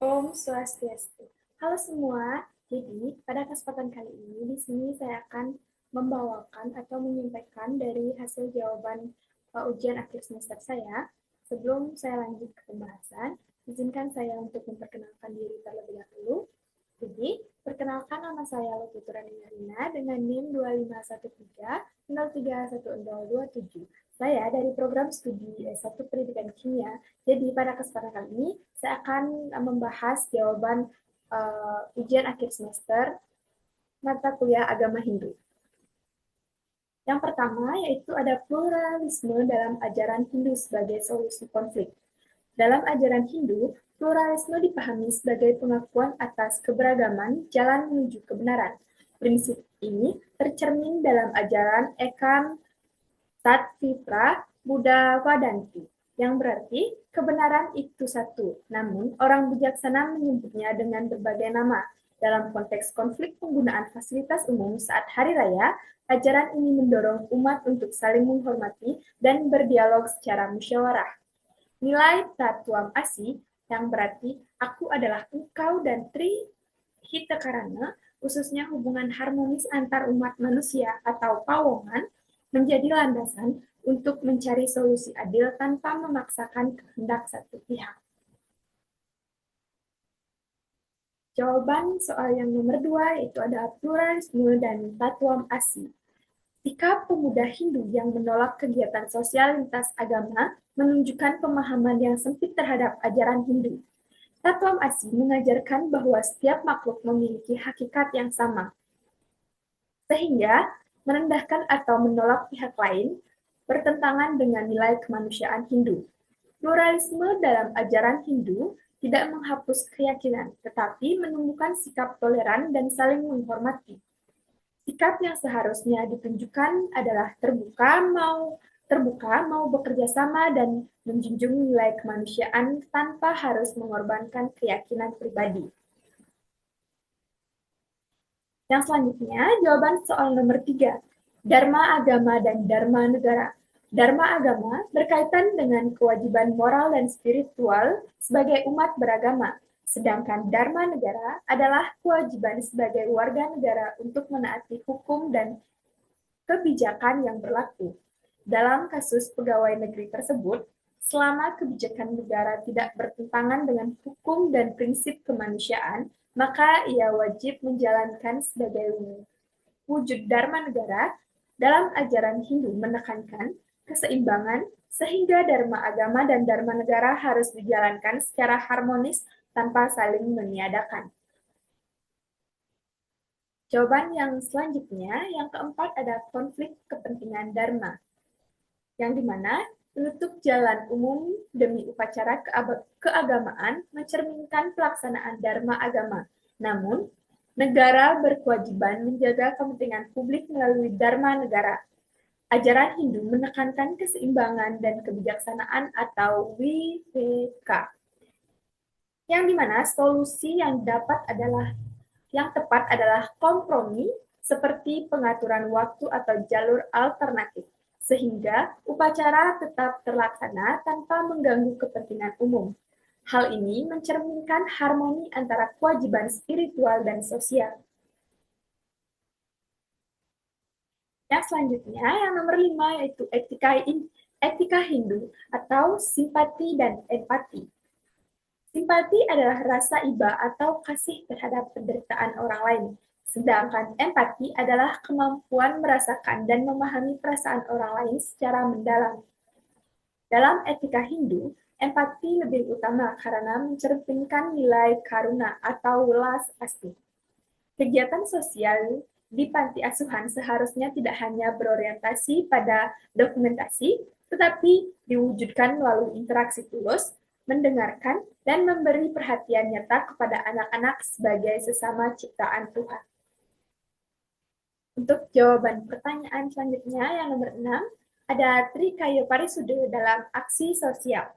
Om Swastiastu. Halo semua. Jadi, pada kesempatan kali ini di sini saya akan membawakan atau menyampaikan dari hasil jawaban ujian akhir semester saya. Sebelum saya lanjut ke pembahasan, izinkan saya untuk memperkenalkan diri terlebih dahulu. Jadi, perkenalkan nama saya Lotutura Ninarina dengan NIM 2513-031027. Saya dari program studi S1 Pendidikan Kimia. Jadi, pada kesempatan kali ini, saya akan membahas jawaban ujian akhir semester mata kuliah agama Hindu. Yang pertama yaitu ada pluralisme dalam ajaran Hindu sebagai solusi konflik. Dalam ajaran Hindu, pluralisme dipahami sebagai pengakuan atas keberagaman jalan menuju kebenaran. Prinsip ini tercermin dalam ajaran Ekam Tatvipra Buddha Vadanti, yang berarti kebenaran itu satu, namun orang bijaksana menyebutnya dengan berbagai nama. Dalam konteks konflik penggunaan fasilitas umum saat hari raya, ajaran ini mendorong umat untuk saling menghormati dan berdialog secara musyawarah. Nilai Tatuam Asi, yang berarti aku adalah engkau dan Tri Hitakarana, khususnya hubungan harmonis antar umat manusia atau pawongan, menjadi landasan untuk mencari solusi adil tanpa memaksakan kehendak satu pihak. Jawaban soal yang nomor 2 yaitu ada pluralisme dan Tatuam Asi. Sikap pemuda Hindu yang menolak kegiatan sosial lintas agama menunjukkan pemahaman yang sempit terhadap ajaran Hindu. Tatuam Asi mengajarkan bahwa setiap makhluk memiliki hakikat yang sama, sehingga merendahkan atau menolak pihak lain bertentangan dengan nilai kemanusiaan Hindu. Pluralisme dalam ajaran Hindu tidak menghapus keyakinan, tetapi menumbuhkan sikap toleran dan saling menghormati. Sikap yang seharusnya ditunjukkan adalah terbuka mau bekerja sama dan menjunjung nilai kemanusiaan tanpa harus mengorbankan keyakinan pribadi. Yang selanjutnya, jawaban soal nomor 3. Dharma agama dan Dharma negara. Dharma agama berkaitan dengan kewajiban moral dan spiritual sebagai umat beragama, sedangkan Dharma negara adalah kewajiban sebagai warga negara untuk menaati hukum dan kebijakan yang berlaku. Dalam kasus pegawai negeri tersebut, selama kebijakan negara tidak bertentangan dengan hukum dan prinsip kemanusiaan, maka ia wajib menjalankan sebagai wujud Dharma negara. Dalam ajaran Hindu menekankan keseimbangan sehingga Dharma agama dan Dharma negara harus dijalankan secara harmonis tanpa saling meniadakan. Jawaban yang selanjutnya, yang keempat ada konflik kepentingan Dharma, yang dimana menutup jalan umum demi upacara keagamaan mencerminkan pelaksanaan Dharma agama. Namun, negara berkewajiban menjaga kepentingan publik melalui Dharma negara. Ajaran Hindu menekankan keseimbangan dan kebijaksanaan atau Viveka, yang dimana solusi yang tepat adalah kompromi seperti pengaturan waktu atau jalur alternatif, sehingga upacara tetap terlaksana tanpa mengganggu kepentingan umum. Hal ini mencerminkan harmoni antara kewajiban spiritual dan sosial. Yang selanjutnya, yang nomor 5 yaitu etika Hindu atau simpati dan empati. Simpati adalah rasa iba atau kasih terhadap penderitaan orang lain, sedangkan empati adalah kemampuan merasakan dan memahami perasaan orang lain secara mendalam. Dalam etika Hindu, empati lebih utama karena mencerminkan nilai karuna atau welas asih. Kegiatan sosial di panti asuhan seharusnya tidak hanya berorientasi pada dokumentasi, tetapi diwujudkan melalui interaksi tulus, mendengarkan, dan memberi perhatian nyata kepada anak-anak sebagai sesama ciptaan Tuhan. Untuk jawaban pertanyaan selanjutnya, yang nomor 6, ada Trikaya Parisude dalam aksi sosial.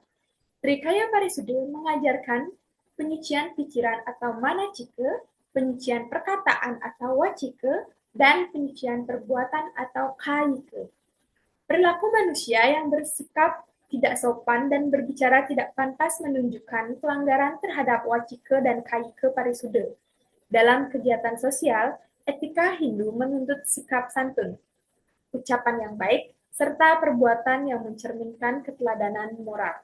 Trikaya Parisude mengajarkan penyucian pikiran atau manacike, penyucian perkataan atau wacike, dan penyucian perbuatan atau kaike. Perilaku manusia yang bersikap tidak sopan dan berbicara tidak pantas menunjukkan pelanggaran terhadap wacike dan kaike parisude. Dalam kegiatan sosial, etika Hindu menuntut sikap santun, ucapan yang baik, serta perbuatan yang mencerminkan keteladanan moral.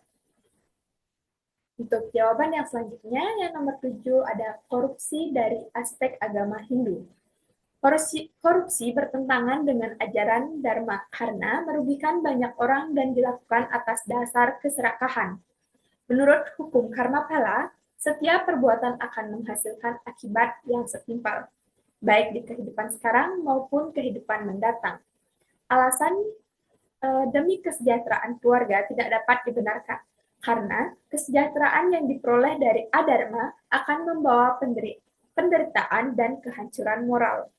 Untuk jawaban yang selanjutnya, yang nomor 7 ada korupsi dari aspek agama Hindu. Korupsi bertentangan dengan ajaran Dharma karena merugikan banyak orang dan dilakukan atas dasar keserakahan. Menurut hukum karma pala, setiap perbuatan akan menghasilkan akibat yang setimpal, baik di kehidupan sekarang maupun kehidupan mendatang. Alasan demi kesejahteraan keluarga tidak dapat dibenarkan, karena kesejahteraan yang diperoleh dari adharma akan membawa penderitaan dan kehancuran moral.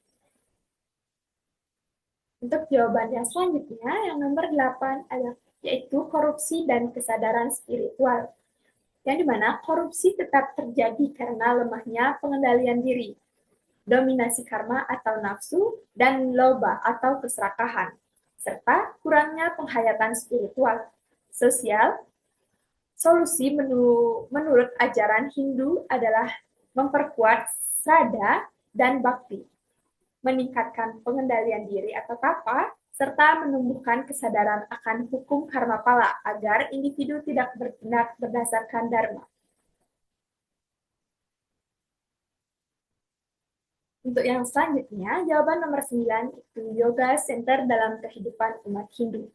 Untuk jawaban yang selanjutnya, yang nomor 8 adalah yaitu korupsi dan kesadaran spiritual. Yang dimana korupsi tetap terjadi karena lemahnya pengendalian diri, dominasi karma atau nafsu, dan loba atau keserakahan, serta kurangnya penghayatan spiritual. Sosial, solusi menurut ajaran Hindu adalah memperkuat Shraddha dan Bhakti, meningkatkan pengendalian diri atau tapa, serta menumbuhkan kesadaran akan hukum karma pala agar individu tidak bertindak berdasarkan dharma. Untuk yang selanjutnya, jawaban nomor 9 itu Yoga Center dalam kehidupan umat Hindu.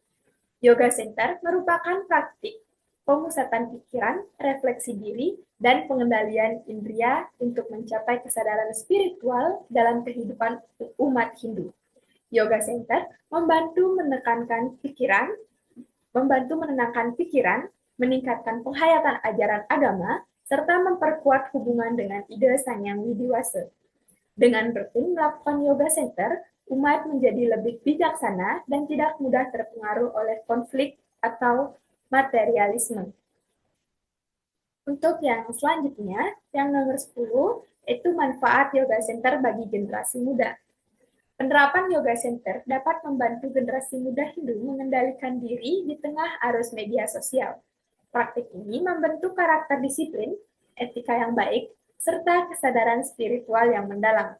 Yoga Center merupakan praktik pemusatan pikiran, refleksi diri, dan pengendalian indria untuk mencapai kesadaran spiritual dalam kehidupan umat Hindu. Yoga Center membantu menenangkan pikiran, meningkatkan penghayatan ajaran agama, serta memperkuat hubungan dengan ide Sang Yang Widiwasa. Dengan rutin melakukan Yoga Center, umat menjadi lebih bijaksana dan tidak mudah terpengaruh oleh konflik atau materialisme. Untuk yang selanjutnya, yang nomor 10, itu manfaat Yoga Center bagi generasi muda. Penerapan Yoga Center dapat membantu generasi muda Hindu mengendalikan diri di tengah arus media sosial. Praktik ini membentuk karakter disiplin, etika yang baik, serta kesadaran spiritual yang mendalam.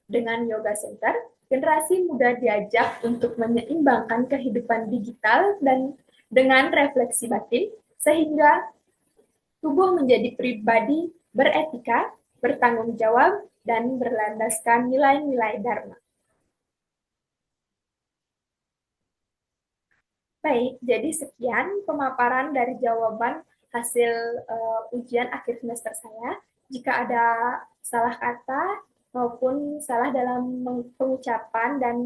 Dengan Yoga Center, generasi muda diajak untuk menyeimbangkan kehidupan digital dan dengan refleksi batin, sehingga tubuh menjadi pribadi beretika, bertanggung jawab, dan berlandaskan nilai-nilai Dharma. Baik, jadi sekian pemaparan dari jawaban hasil ujian akhir semester saya. Jika ada salah kata maupun salah dalam pengucapan dan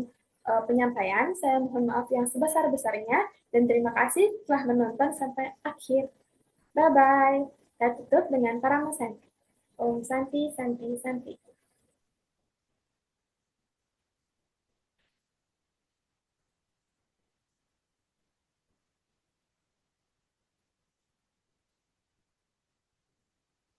penyampaian, saya mohon maaf yang sebesar-besarnya dan terima kasih telah menonton sampai akhir. Bye-bye. Kita tutup dengan para Santi. Om Santi, Santi, Santi.